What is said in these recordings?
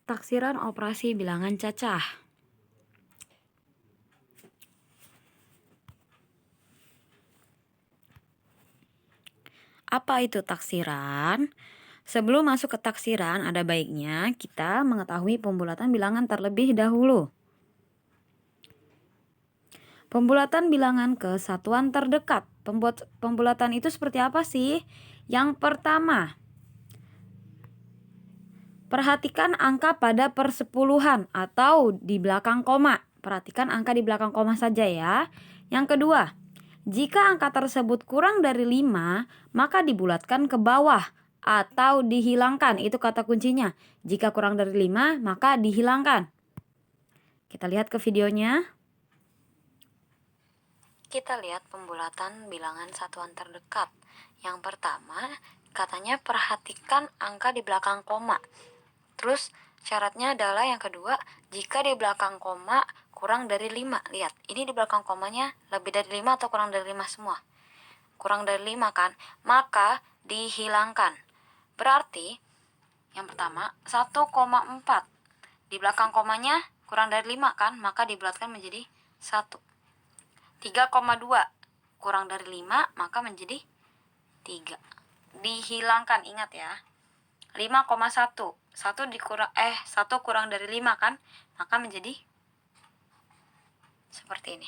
Taksiran operasi bilangan cacah. Apa itu taksiran? Sebelum masuk ke taksiran, ada baiknya kita mengetahui pembulatan bilangan terlebih dahulu. Pembulatan bilangan ke satuan terdekat. Pembulatan itu seperti apa sih? Yang pertama, perhatikan angka pada persepuluhan atau di belakang koma. Perhatikan angka di belakang koma saja ya. Yang kedua, jika angka tersebut kurang dari 5, maka dibulatkan ke bawah atau dihilangkan. Itu kata kuncinya. Jika kurang dari 5, maka dihilangkan. Kita lihat ke videonya. Kita lihat pembulatan bilangan satuan terdekat. Yang pertama, katanya perhatikan angka di belakang koma. Terus syaratnya adalah yang kedua, jika di belakang koma kurang dari 5. Lihat, ini di belakang komanya lebih dari 5 atau kurang dari 5 semua? Kurang dari 5 kan? Maka dihilangkan. Berarti yang pertama 1,4. Di belakang komanya kurang dari 5 kan? Maka dibulatkan menjadi 1. 3,2 kurang dari 5 maka menjadi 3. Dihilangkan, ingat ya. 5,1. 1 kurang dari 5 kan? Maka menjadi seperti ini.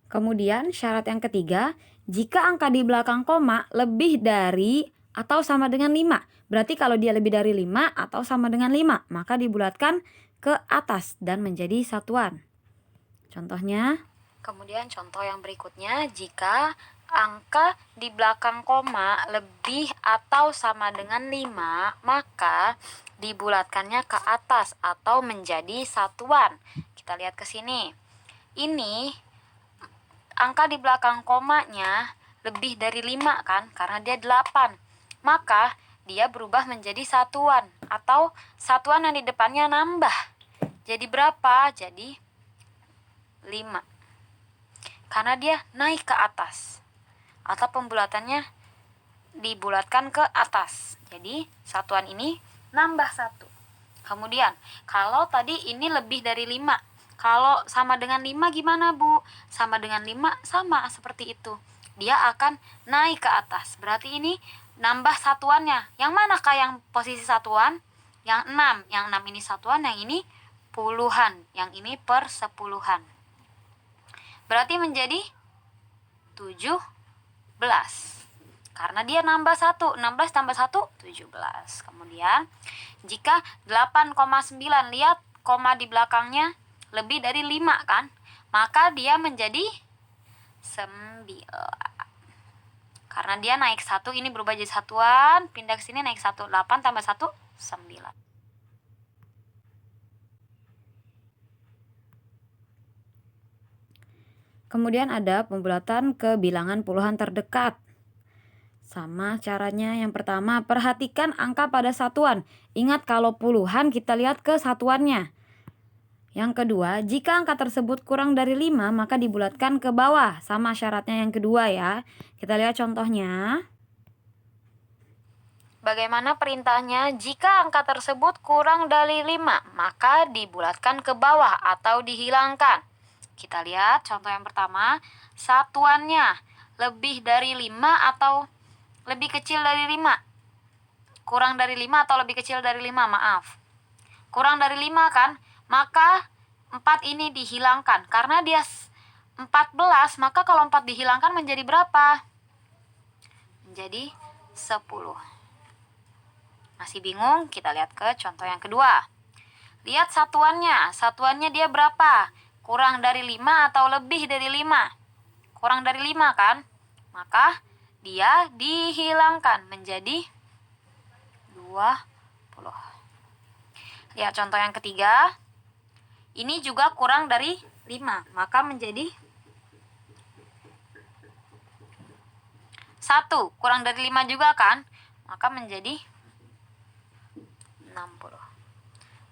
Kemudian syarat yang ketiga, jika angka di belakang koma lebih dari atau sama dengan 5. Berarti kalau dia lebih dari 5 atau sama dengan 5, maka dibulatkan ke atas dan menjadi satuan. Contohnya, kemudian contoh yang berikutnya, jika angka di belakang koma lebih atau sama dengan 5, maka dibulatkannya ke atas atau menjadi satuan. Kita lihat ke sini. Ini angka di belakang komanya lebih dari 5 kan, karena dia 8. Maka dia berubah menjadi satuan, atau satuan yang di depannya nambah. Jadi berapa? Jadi 5. Karena dia naik ke atas, atau pembulatannya dibulatkan ke atas. Jadi satuan ini nambah 1. Kemudian kalau tadi ini lebih dari 5, kalau sama dengan 5 gimana Bu? Sama dengan 5 sama seperti itu. Dia akan naik ke atas. Berarti ini nambah satuannya. Yang manakah yang posisi satuan? Yang 6. Yang 6 ini satuan, yang ini puluhan. Yang ini persepuluhan. Berarti menjadi 17. Karena dia nambah 1. 16 tambah 1, 17. Kemudian jika 8,9, lihat koma di belakangnya lebih dari 5 kan? Maka dia menjadi 9. Karena dia naik 1, ini berubah jadi satuan, pindah ke sini naik 1. 8 tambah 1, 9. Kemudian ada pembulatan ke bilangan puluhan terdekat. Sama caranya. Yang pertama, perhatikan angka pada satuan. Ingat kalau puluhan kita lihat ke satuannya. Yang kedua, jika angka tersebut kurang dari 5, maka dibulatkan ke bawah. Sama syaratnya yang kedua ya. Kita lihat contohnya. Bagaimana perintahnya? Jika angka tersebut kurang dari 5, maka dibulatkan ke bawah atau dihilangkan. Kita lihat contoh yang pertama. Satuannya lebih dari 5 atau lebih kecil dari 5. Kurang dari 5 atau lebih kecil dari 5, maaf. Kurang dari 5 kan? Maka 4 ini dihilangkan. Karena dia 14, maka kalau 4 dihilangkan menjadi berapa? Menjadi 10. Masih bingung? Kita lihat ke contoh yang kedua. Lihat satuannya. Satuannya dia berapa? Kurang dari 5 atau lebih dari 5? Kurang dari 5 kan? Maka dia dihilangkan menjadi 20. Lihat contoh yang ketiga. Ini juga kurang dari 5, maka menjadi 1. Kurang dari 5 juga kan? Maka menjadi 60.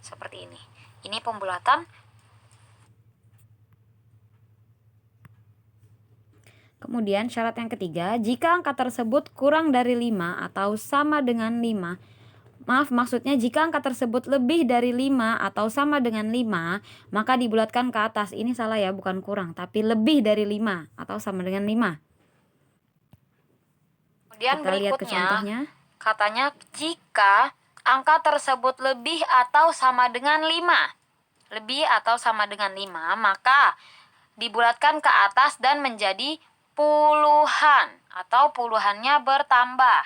Seperti ini. Ini pembulatan Kemudian syarat yang ketiga, jika angka tersebut kurang dari 5 atau sama dengan 5, maksudnya jika angka tersebut lebih dari 5 atau sama dengan 5, maka dibulatkan ke atas. Ini salah ya, bukan kurang, tapi lebih dari 5 atau sama dengan 5. Kemudian Kita lihat ke berikutnya, contohnya. katanya jika angka tersebut lebih atau sama dengan 5, lebih atau sama dengan 5, maka dibulatkan ke atas dan menjadi puluhan atau puluhannya bertambah.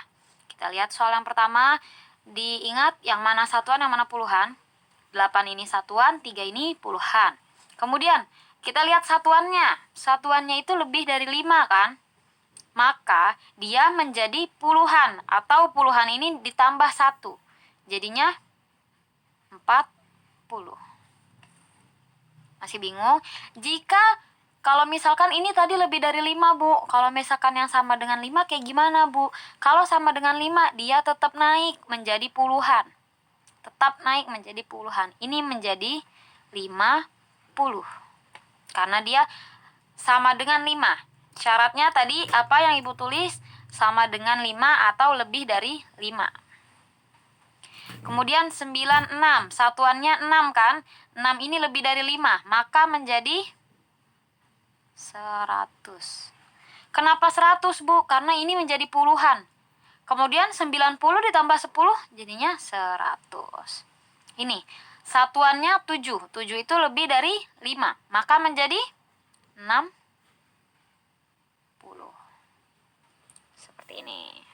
Kita lihat soal yang pertama, diingat yang mana satuan, yang mana puluhan. 8 ini satuan, 3 ini puluhan. Kemudian kita lihat satuannya. Satuannya itu lebih dari 5 kan? Maka dia menjadi puluhan atau puluhan ini ditambah 1. Jadinya 40. Masih bingung? Jika kalau misalkan ini tadi lebih dari 5, Bu. Kalau misalkan yang sama dengan 5 kayak gimana, Bu? Kalau sama dengan 5, dia tetap naik menjadi puluhan. Tetap naik menjadi puluhan. Ini menjadi 50. Karena dia sama dengan 5. Syaratnya tadi apa yang Ibu tulis? Sama dengan 5 atau lebih dari 5. Kemudian 96, satuannya 6 kan? 6 ini lebih dari 5, maka menjadi 100. Kenapa 100, Bu? Karena ini menjadi puluhan. Kemudian 90 ditambah 10 jadinya 100. Ini satuannya 7. 7 itu lebih dari 5, maka menjadi 60. Seperti ini.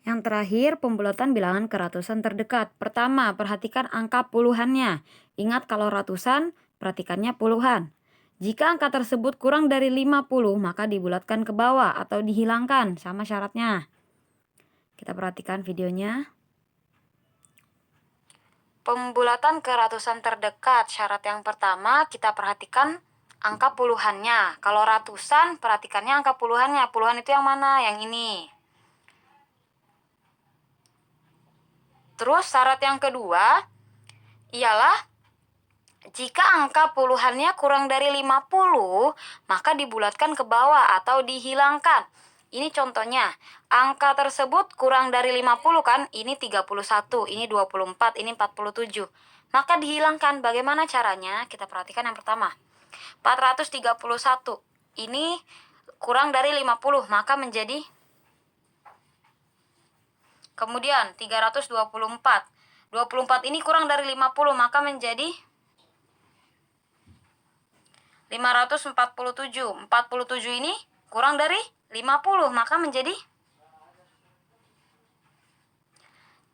Yang terakhir, pembulatan bilangan ke ratusan terdekat. Pertama, perhatikan angka puluhannya. Ingat kalau ratusan, perhatikannya puluhan. Jika angka tersebut kurang dari 50, maka dibulatkan ke bawah atau dihilangkan, sama syaratnya. Kita perhatikan videonya. Pembulatan ke ratusan terdekat, syarat yang pertama kita perhatikan angka puluhannya. Kalau ratusan, perhatikannya angka puluhannya. Puluhan itu yang mana? Yang ini. Terus syarat yang kedua ialah jika angka puluhannya kurang dari 50, maka dibulatkan ke bawah atau dihilangkan. Ini contohnya, angka tersebut kurang dari 50 kan? Ini 31, ini 24, ini 47. Maka dihilangkan. Bagaimana caranya? Kita perhatikan yang pertama. 431. Ini kurang dari 50, maka menjadi, kemudian 324. 24 ini kurang dari 50, maka menjadi 547. 47 ini kurang dari 50, maka menjadi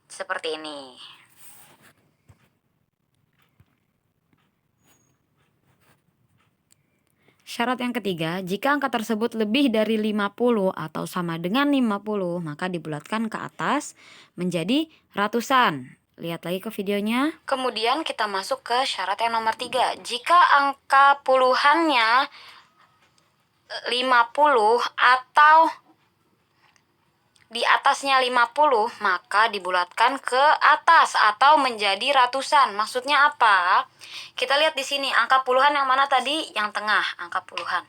seperti ini. Syarat yang ketiga, jika angka tersebut lebih dari 50 atau sama dengan 50, maka dibulatkan ke atas menjadi ratusan. Lihat lagi ke videonya. Kemudian kita masuk ke syarat yang nomor 3. Jika angka puluhannya 50 atau di atasnya 50, maka dibulatkan ke atas atau menjadi ratusan. Maksudnya apa? Kita lihat di sini, angka puluhan yang mana tadi? Yang tengah, angka puluhan.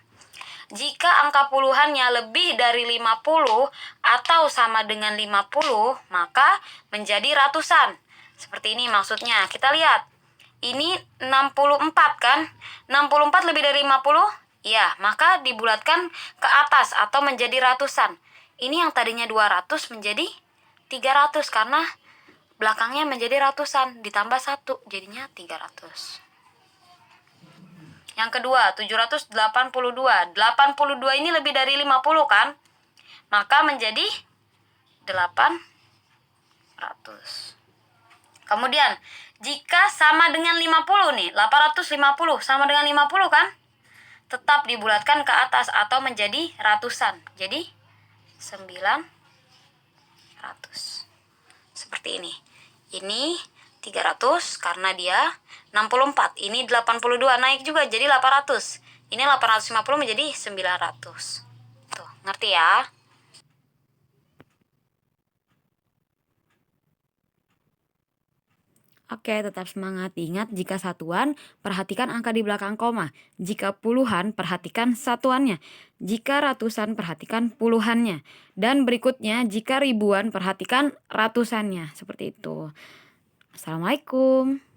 Jika angka puluhannya lebih dari 50 atau sama dengan 50, maka menjadi ratusan. Seperti ini maksudnya. Kita lihat. Ini 64 kan? 64 lebih dari 50? Ya, maka dibulatkan ke atas atau menjadi ratusan. Ini yang tadinya 200 menjadi 300 karena belakangnya menjadi ratusan ditambah 1 jadinya 300. Yang kedua, 782. 82 ini lebih dari 50 kan? Maka menjadi 800. Kemudian, jika sama dengan 50 nih, 850 sama dengan 50 kan? Tetap dibulatkan ke atas atau menjadi ratusan. Jadi 900. Seperti ini. Ini 300 karena dia 64. Ini 82 naik juga jadi 800. Ini 850 menjadi 900. Tuh, ngerti ya? Oke, tetap semangat. Ingat, jika satuan, perhatikan angka di belakang koma. Jika puluhan, perhatikan satuannya. Jika ratusan, perhatikan puluhannya. Dan berikutnya, jika ribuan, perhatikan ratusannya. Seperti itu. Assalamualaikum.